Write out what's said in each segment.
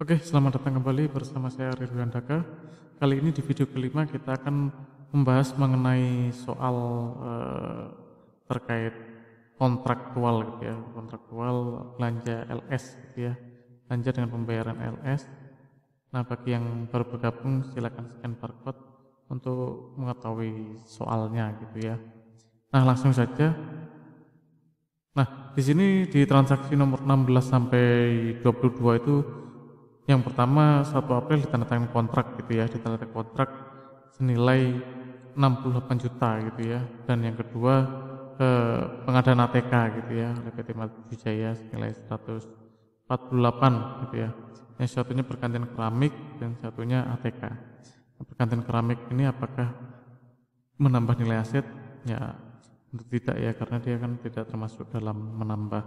Oke, selamat datang kembali bersama saya Ridwan Daka. Kali ini di video kelima kita akan membahas mengenai soal terkait kontraktual gitu ya, kontraktual belanja LS gitu ya, belanja dengan pembayaran LS. Nah, bagi yang baru bergabung silakan scan barcode untuk mengetahui soalnya gitu ya. Nah, langsung saja. Nah, di sini di transaksi nomor 16 sampai 22 itu yang pertama 1 April ditandatangani kontrak gitu ya, ditandatangani kontrak senilai 68 juta gitu ya. Dan yang kedua pengadaan ATK gitu ya oleh PT Maju Jaya senilai 148 gitu ya. Yang satunya pergantian keramik dan satunya ATK. Nah, pergantian keramik ini apakah menambah nilai aset? Ya, tentu tidak ya, karena dia kan tidak termasuk dalam menambah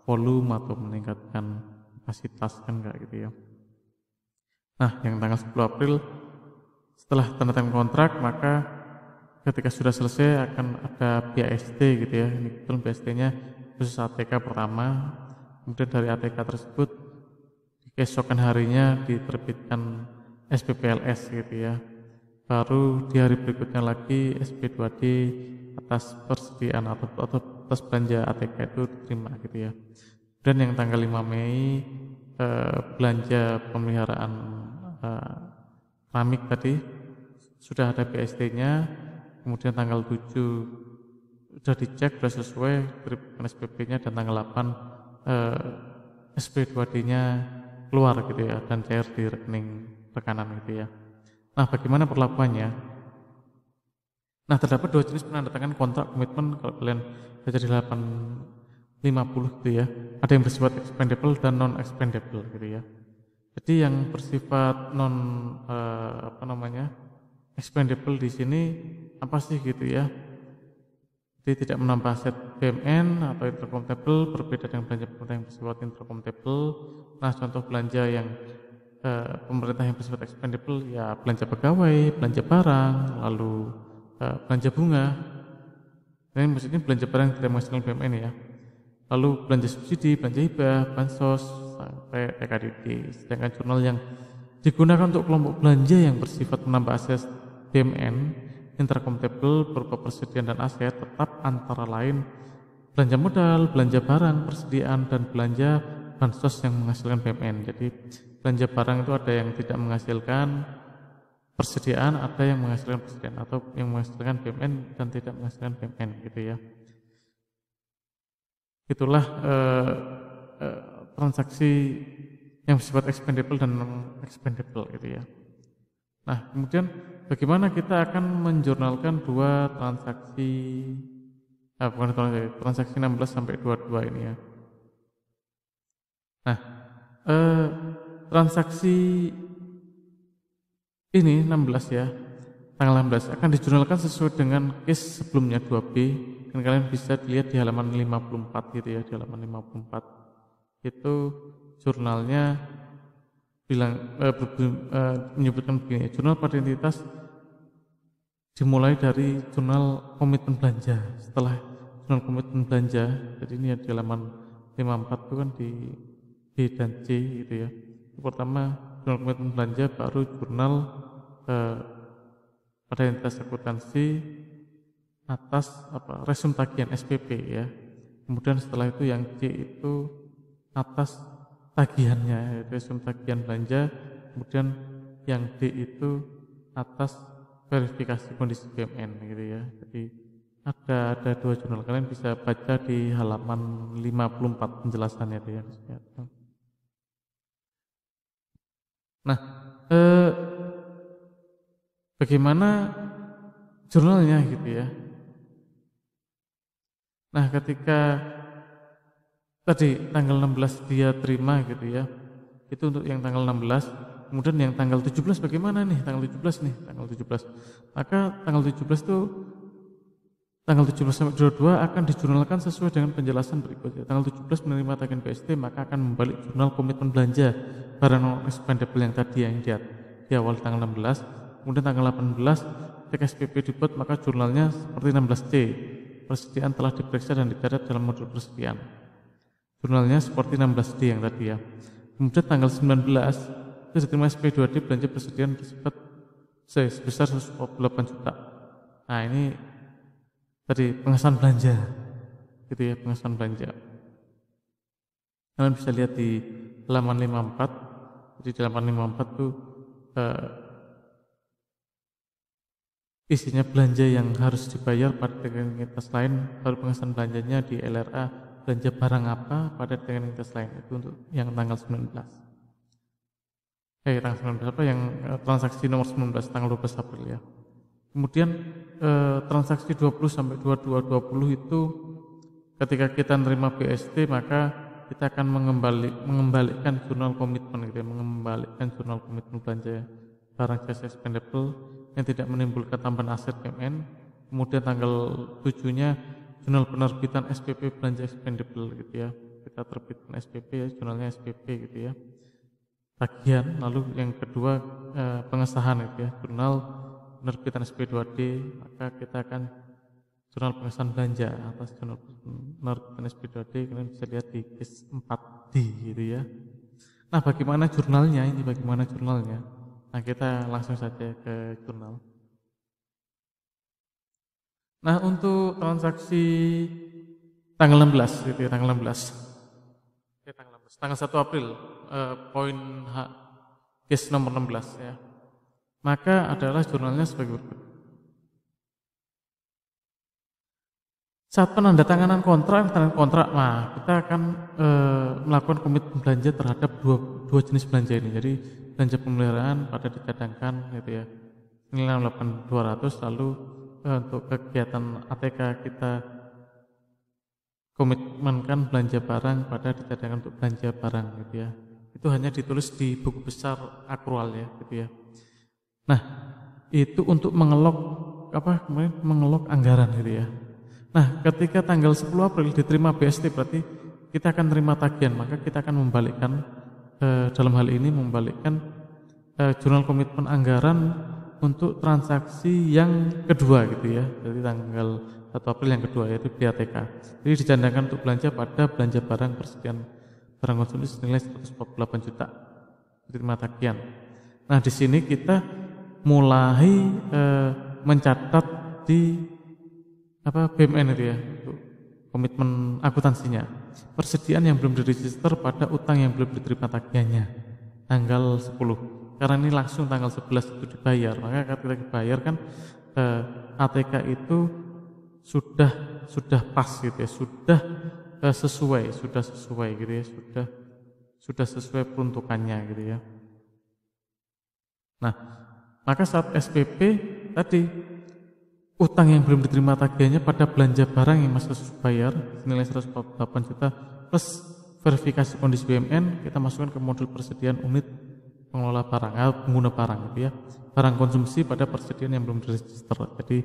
volume atau meningkatkan kapasitas kan enggak gitu ya. Nah, yang tanggal 10 April setelah tanda tangan kontrak, maka ketika sudah selesai akan ada BAST gitu ya. Ini kebetulan BAST-nya khusus ATK pertama. Kemudian dari ATK tersebut di keesokan harinya diterbitkan SPPLS gitu ya. Baru di hari berikutnya lagi SP2D atas persediaan atau atas belanja ATK itu diterima gitu ya. Dan yang tanggal 5 Mei belanja pemeliharaan keramik tadi sudah ada BST-nya. Kemudian tanggal 7 sudah dicek, sudah sesuai diterima SPP-nya, dan tanggal 8 SP2D-nya keluar gitu ya, dan cair di rekening rekanan gitu ya. Nah, bagaimana perlakuannya? Nah, terdapat 2 jenis penandatangan kontrak komitmen kalau kalian baca di 850 gitu ya. Ada yang bersifat expendable dan non expendable gitu ya. Jadi yang bersifat non expendable di sini apa sih gitu ya? Jadi tidak menambah aset BMN atau intercomptable, berbeda dengan belanja pemerintah yang bersifat intercomptable. Nah, contoh belanja yang pemerintah yang bersifat expendable ya belanja pegawai, belanja barang, lalu belanja bunga. Ini maksudnya belanja barang yang tidak menghasilkan BMN ya. Lalu belanja subsidi, belanja hibah, bansos, sampai TKDD. Sedangkan jurnal yang digunakan untuk kelompok belanja yang bersifat menambah aset BMN intercomptable berupa persediaan dan aset tetap antara lain belanja modal, belanja barang, persediaan, dan belanja bansos yang menghasilkan BMN. Jadi belanja barang itu ada yang tidak menghasilkan persediaan, ada yang menghasilkan persediaan, atau yang menghasilkan BMN dan tidak menghasilkan BMN gitu ya. Itulah transaksi yang bersifat expendable dan non expendable gitu ya. Nah, kemudian bagaimana kita akan menjurnalkan dua transaksi transaksi 16 sampai 22 ini ya. Nah, transaksi ini 16 ya, tanggal 16 akan dijurnalkan sesuai dengan case sebelumnya 2B, dan kalian bisa dilihat di halaman 54 gitu ya. Di halaman 54 itu jurnalnya menyebutkan begini, jurnal pada identitas dimulai dari jurnal komitmen belanja. Setelah jurnal komitmen belanja, jadi ini ya di halaman 54 itu kan di B dan C gitu ya. Pertama jurnal komitmen belanja, baru jurnal pada identitas akuntansi atas resum tagihan SPP ya. Kemudian setelah itu yang C itu atas tagihannya, yaitu resum tagihan belanja. Kemudian yang D itu atas verifikasi kondisi BMN gitu ya. Jadi ada dua jurnal, kalian bisa baca di halaman 54 penjelasannya itu ya. Nah, bagaimana jurnalnya gitu ya. Nah, ketika tadi tanggal 16 dia terima gitu ya, itu untuk yang tanggal 16. Kemudian yang tanggal 17 bagaimana nih? Tanggal 17 nih, tanggal 17. Maka tanggal 17 itu tanggal 17 sampai 22 akan dijurnalkan sesuai dengan penjelasan berikutnya. Tanggal 17 menerima tagihan BST, maka akan membalik jurnal komitmen belanja barang non expendable yang tadi yang di awal tanggal 16. Kemudian tanggal 18 ketika SPP dibuat, maka jurnalnya seperti 16C. Persediaan telah diperiksa dan dicatat dalam modul persediaan. Jurnalnya seperti 16D yang tadi ya. Kemudian tanggal 19 itu diterima SP2D belanja persediaan bersifat sebesar 148 juta. Nah ini tadi pengesahan belanja gitu ya, pengesahan belanja. Kalian bisa lihat di halaman 54. Jadi di halaman 54 tuh isinya belanja yang harus dibayar pada rekening entitas lain, baru pengesahan belanjanya di LRA belanja barang apa pada rekening entitas lain, itu untuk yang tanggal 19. Tanggal 19 apa yang transaksi nomor 19 tanggal 12 April ya. Kemudian transaksi 20 sampai 22 itu ketika kita menerima BST maka kita akan mengembalikan jurnal komitmen gitu ya, mengembalikan jurnal komitmen belanja barang jasa expendable yang tidak menimbulkan tambahan aset PMN. Kemudian tanggal 7-nya jurnal penerbitan SPP belanja expendable gitu ya, kita terbitkan SPP ya, jurnalnya SPP gitu ya, tagihan. Lalu yang kedua pengesahan gitu ya, jurnal penerbitan SP2D, maka kita akan jurnal pengesahan belanja atas jurnal penerbitan SP2D. Kalian bisa lihat di case 4D gitu ya. Nah bagaimana jurnalnya ini, bagaimana jurnalnya? Nah kita langsung saja ke jurnal. Nah untuk transaksi tanggal 16 gitu ya, tanggal 16. Tanggal 1 April poin H case nomor 16 ya. Maka adalah jurnalnya sebagai berikut. Saat penandatanganan kontrak, nah kita akan melakukan komitmen belanja terhadap dua jenis belanja ini. Jadi belanja pemeliharaan pada dicadangkan gitu ya, nilai 8.200. Lalu untuk kegiatan ATK kita komitmenkan belanja barang pada dicadangkan untuk belanja barang gitu ya. Itu hanya ditulis di buku besar akrual ya gitu ya. Nah itu untuk mengelok anggaran gitu ya. Nah ketika tanggal 10 April diterima BST berarti kita akan terima tagihan, maka kita akan membalikkan dalam hal ini membalikkan jurnal komitmen anggaran untuk transaksi yang kedua gitu ya. Jadi tanggal 1 April yang kedua yaitu BATK. Jadi dicadangkan untuk belanja pada belanja barang persediaan barang konsumsi senilai 148 juta diterima tagihan. Nah di sini kita mulai mencatat di BMN itu ya, untuk komitmen akuntansinya, persediaan yang belum diregister pada utang yang belum diterima tagihannya tanggal 10. Karena ini langsung tanggal 11 itu dibayar, maka ketika dibayar kan ATK itu sudah pas gitu ya, sudah sesuai gitu ya, sudah sesuai peruntukannya gitu ya. Nah maka saat SPP tadi utang yang belum diterima tagihannya pada belanja barang yang masih harus bayar senilai 148 juta plus verifikasi kondisi BUMN, kita masukkan ke modul persediaan unit pengelola barang atau pengguna barang gitu ya, barang konsumsi pada persediaan yang belum diregister. Jadi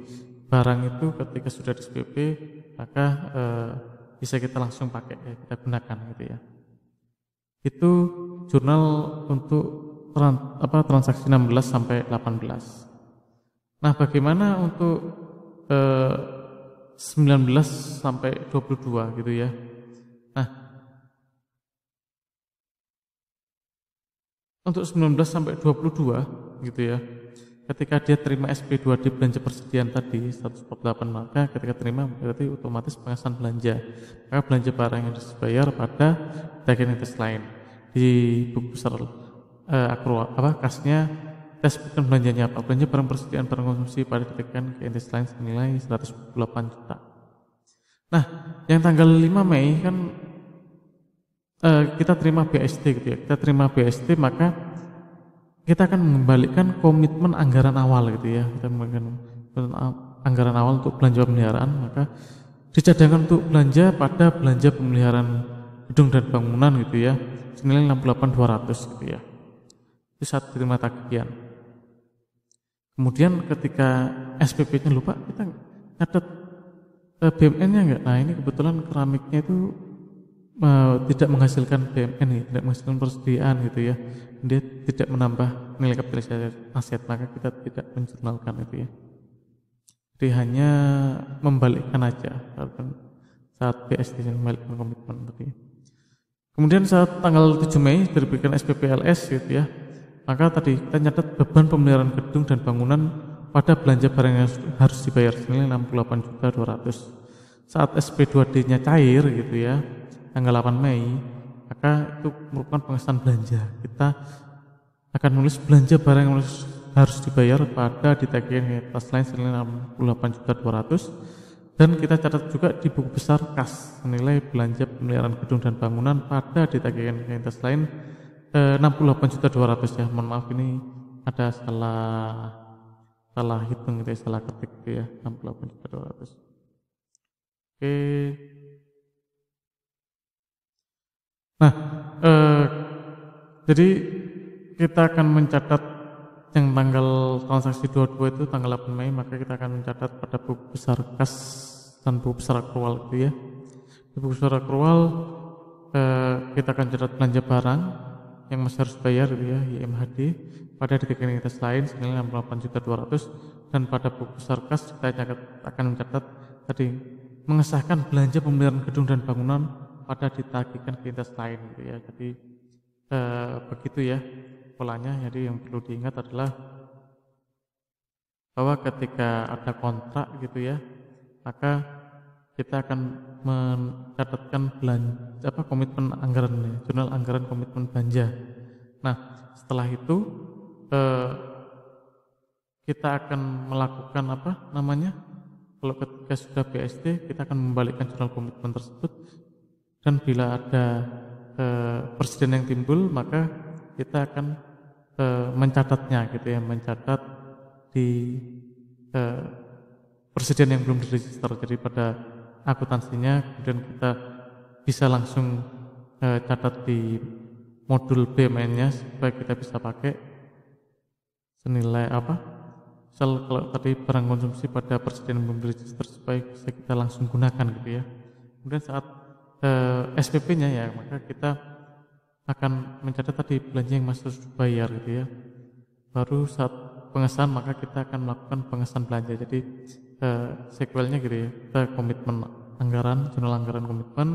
barang itu ketika sudah di SPP maka bisa kita langsung pakai ya, kita gunakan gitu ya. Itu jurnal untuk transaksi 16 sampai 18. Nah, bagaimana untuk 19 sampai 22 gitu ya. Nah, untuk 19 sampai 22 gitu ya. Ketika dia terima SP2D belanja persediaan tadi 148, maka ketika terima berarti otomatis pengesahan belanja. Maka belanja barang yang dibayar pada tagihan entitas lain. Di buku besar kasnya tes bukan belanjanya apa? Belanja barang persediaan barang konsumsi pada ditekan ke entitas lain senilai 128 juta. Nah, yang tanggal 5 Mei kan kita terima BST gitu ya. Kita terima BST maka kita akan mengembalikan komitmen anggaran awal gitu ya. Kita mengembalikan anggaran awal untuk belanja pemeliharaan, maka dicadangkan untuk belanja pada belanja pemeliharaan gedung dan bangunan gitu ya, senilai 68.200 gitu ya. Itu saat terima tagihan. Kemudian ketika SPP-nya lupa, kita catat BMN-nya enggak. Nah ini kebetulan keramiknya itu tidak menghasilkan BMN ya, tidak menghasilkan persediaan gitu ya. Dia tidak menambah nilai kapitalisasi aset, maka kita tidak menjurnalkan itu ya. Jadi hanya membalikkan aja saat BST membalikkan komitmen tadi. Kemudian saat tanggal 7 Mei diterbitkan SPPLS gitu ya. maka tadi kita nyatat beban pemeliharaan gedung dan bangunan pada belanja barang yang harus dibayar senilai 68.200. Saat SP2D-nya cair gitu ya, tanggal 8 Mei, maka itu merupakan pengesahan belanja. Kita akan nulis belanja barang yang harus dibayar pada ditagihkan atas lain senilai 68.200, dan kita catat juga di buku besar kas senilai belanja pemeliharaan gedung dan bangunan pada ditagihkan atas lain 68.200 ya. Mohon maaf, ini ada salah hitung gitu ya, salah ketik gitu ya, 68.200. Oke. Nah, jadi kita akan mencatat yang tanggal transaksi 22 itu tanggal 8 Mei, maka kita akan mencatat pada buku besar kas dan buku besar akrual gitu ya. Di buku besar akrual kita akan catat belanja barang yang masih harus bayar gitu ya, IMHD, pada identitas lain senilai 68.200, dan pada buku besar kas kita akan mencatat tadi mengesahkan belanja pemeliharaan gedung dan bangunan pada ditagihkan ke identitas lain gitu ya. Jadi begitu ya polanya. Jadi yang perlu diingat adalah bahwa ketika ada kontrak gitu ya, maka kita akan mencatatkan komitmen anggaran ya, jurnal anggaran komitmen belanja. Nah, setelah itu kita akan melakukan kalau ketika sudah BSD, kita akan membalikkan jurnal komitmen tersebut, dan bila ada presiden yang timbul, maka kita akan mencatatnya gitu ya, mencatat di presiden yang belum diregister. Jadi pada akuntansinya kemudian kita bisa langsung catat di modul BMN-nya supaya kita bisa pakai senilai misal kalau tadi barang konsumsi pada presiden yang belum diregister, supaya bisa kita langsung gunakan gitu ya. Kemudian saat SPP-nya ya, maka kita akan mencatat tadi belanja yang masih harus dibayar gitu ya. Baru saat pengesahan maka kita akan melakukan pengesahan belanja. Jadi sequelnya gitu ya, kita komitmen anggaran, jurnal anggaran komitmen,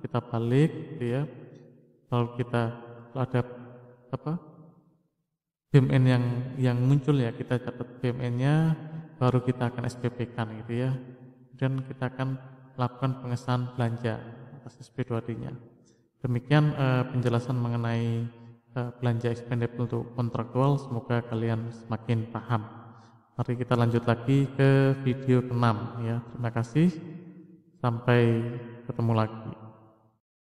kita balik gitu ya, lalu kita ada BMN yang muncul ya, kita catat BMN-nya, baru kita akan SPP-kan gitu ya, dan kita akan melakukan pengesahan belanja atas SP2D-nya. Demikian penjelasan mengenai belanja expendable untuk kontraktual. Semoga kalian semakin paham. Mari kita lanjut lagi ke video ke-6 ya. Terima kasih, sampai ketemu lagi.